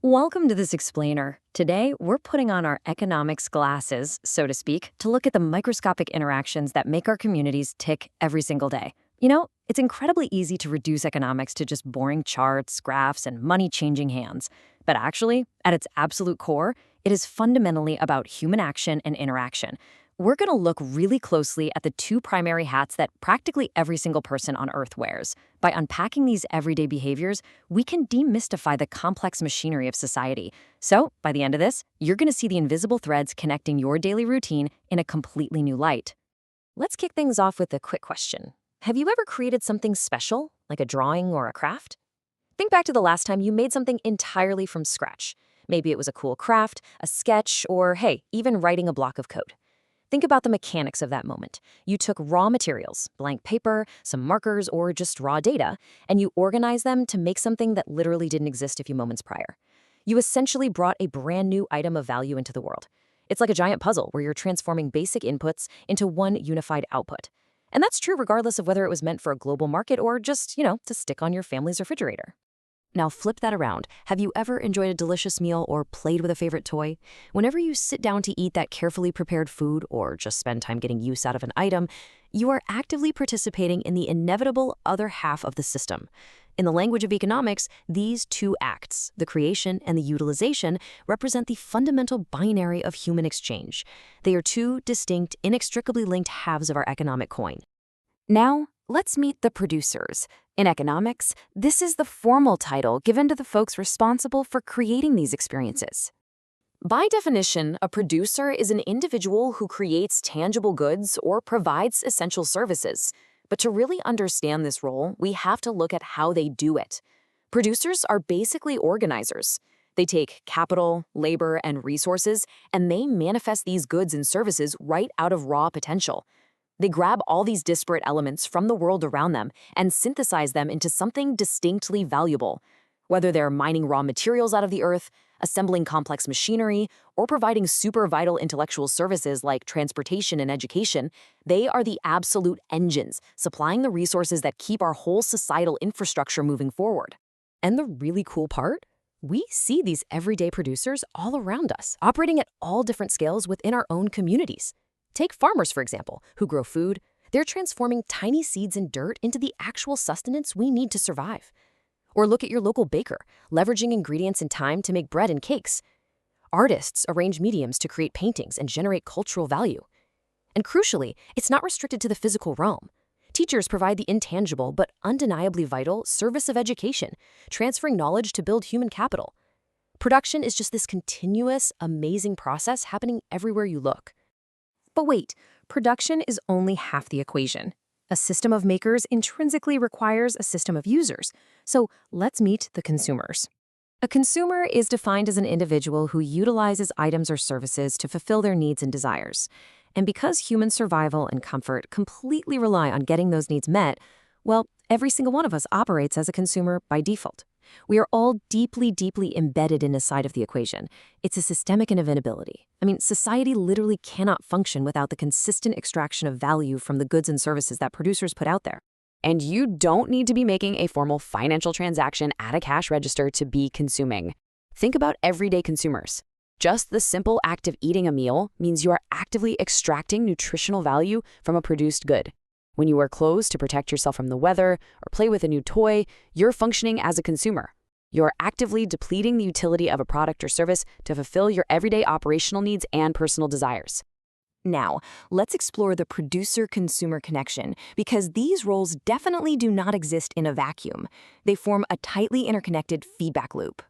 Welcome to this explainer. Today, we're putting on our economics glasses, so to speak, to look at the microscopic interactions that make our communities tick every single day. It's incredibly easy to reduce economics to just boring charts, graphs, and money changing hands. But actually, at its absolute core, it is fundamentally about human action and interaction. We're going to look really closely at the two primary hats that practically every single person on Earth wears. By unpacking these everyday behaviors, we can demystify the complex machinery of society. So, by the end of this, you're going to see the invisible threads connecting your daily routine in a completely new light. Let's kick things off with a quick question. Have you ever created something special, like a drawing or a craft? Think back to the last time you made something entirely from scratch. Maybe it was a cool craft, a sketch, or hey, even writing a block of code. Think about the mechanics of that moment. You took raw materials, blank paper, some markers, or just raw data, and you organized them to make something that literally didn't exist a few moments prior. You essentially brought a brand new item of value into the world. It's like a giant puzzle where you're transforming basic inputs into one unified output. And that's true regardless of whether it was meant for a global market or just, to stick on your family's refrigerator. Now flip that around. Have you ever enjoyed a delicious meal or played with a favorite toy? Whenever you sit down to eat that carefully prepared food or just spend time getting use out of an item, you are actively participating in the inevitable other half of the system. In the language of economics, these two acts, the creation and the utilization, represent the fundamental binary of human exchange. They are two distinct, inextricably linked halves of our economic coin. Now, let's meet the producers. In economics, this is the formal title given to the folks responsible for creating these experiences. By definition, a producer is an individual who creates tangible goods or provides essential services. But to really understand this role, we have to look at how they do it. Producers are basically organizers. They take capital, labor, and resources, and they manifest these goods and services right out of raw potential. They grab all these disparate elements from the world around them and synthesize them into something distinctly valuable. Whether they're mining raw materials out of the earth, assembling complex machinery, or providing super vital intellectual services like transportation and education, they are the absolute engines, supplying the resources that keep our whole societal infrastructure moving forward. And the really cool part? We see these everyday producers all around us, operating at all different scales within our own communities. Take farmers, for example, who grow food. They're transforming tiny seeds and dirt into the actual sustenance we need to survive. Or look at your local baker, leveraging ingredients and time to make bread and cakes. Artists arrange mediums to create paintings and generate cultural value. And crucially, it's not restricted to the physical realm. Teachers provide the intangible but undeniably vital service of education, transferring knowledge to build human capital. Production is just this continuous, amazing process happening everywhere you look. But wait, production is only half the equation. A system of makers intrinsically requires a system of users. So let's meet the consumers. A consumer is defined as an individual who utilizes items or services to fulfill their needs and desires. And because human survival and comfort completely rely on getting those needs met, well, every single one of us operates as a consumer by default. We are all deeply, deeply embedded in a side of the equation. It's a systemic inevitability. Society literally cannot function without the consistent extraction of value from the goods and services that producers put out there. And you don't need to be making a formal financial transaction at a cash register to be consuming. Think about everyday consumers. Just the simple act of eating a meal means you are actively extracting nutritional value from a produced good. When you wear clothes to protect yourself from the weather or play with a new toy, you're functioning as a consumer. You're actively depleting the utility of a product or service to fulfill your everyday operational needs and personal desires. Now, let's explore the producer-consumer connection, because these roles definitely do not exist in a vacuum. They form a tightly interconnected feedback loop.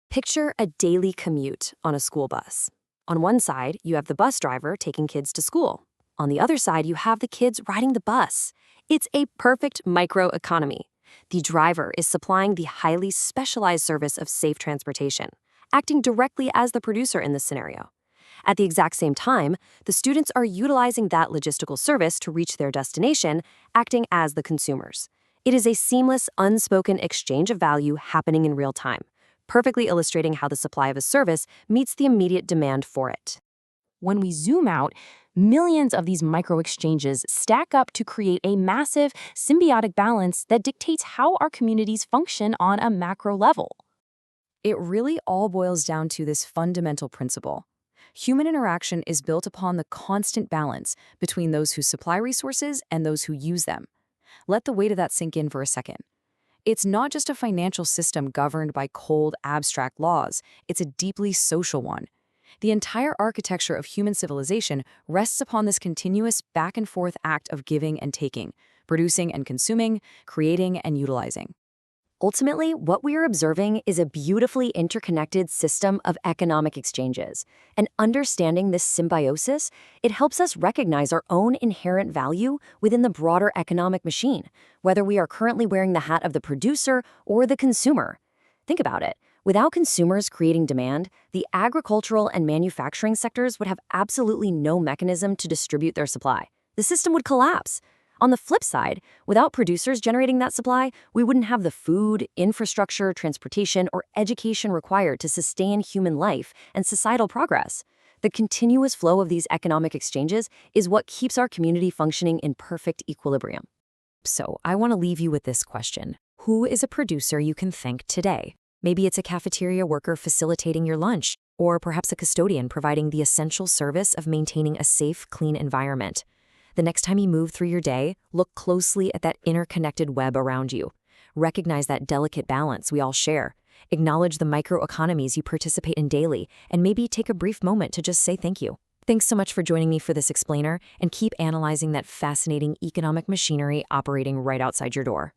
Picture a daily commute on a school bus. On one side, you have the bus driver taking kids to school. On the other side, you have the kids riding the bus. It's a perfect microeconomy. The driver is supplying the highly specialized service of safe transportation, acting directly as the producer in this scenario. At the exact same time, the students are utilizing that logistical service to reach their destination, acting as the consumers. It is a seamless, unspoken exchange of value happening in real time, perfectly illustrating how the supply of a service meets the immediate demand for it. When we zoom out, millions of these micro-exchanges stack up to create a massive, symbiotic balance that dictates how our communities function on a macro level. It really all boils down to this fundamental principle. Human interaction is built upon the constant balance between those who supply resources and those who use them. Let the weight of that sink in for a second. It's not just a financial system governed by cold, abstract laws, it's a deeply social one. The entire architecture of human civilization rests upon this continuous back and forth act of giving and taking, producing and consuming, creating and utilizing. Ultimately, what we are observing is a beautifully interconnected system of economic exchanges. And understanding this symbiosis, it helps us recognize our own inherent value within the broader economic machine, whether we are currently wearing the hat of the producer or the consumer. Think about it. Without consumers creating demand, the agricultural and manufacturing sectors would have absolutely no mechanism to distribute their supply. The system would collapse. On the flip side, without producers generating that supply, we wouldn't have the food, infrastructure, transportation, or education required to sustain human life and societal progress. The continuous flow of these economic exchanges is what keeps our community functioning in perfect equilibrium. So, I want to leave you with this question. Who is a producer you can thank today? Maybe it's a cafeteria worker facilitating your lunch, or perhaps a custodian providing the essential service of maintaining a safe, clean environment. The next time you move through your day, look closely at that interconnected web around you. Recognize that delicate balance we all share. Acknowledge the microeconomies you participate in daily, and maybe take a brief moment to just say thank you. Thanks so much for joining me for this explainer, and keep analyzing that fascinating economic machinery operating right outside your door.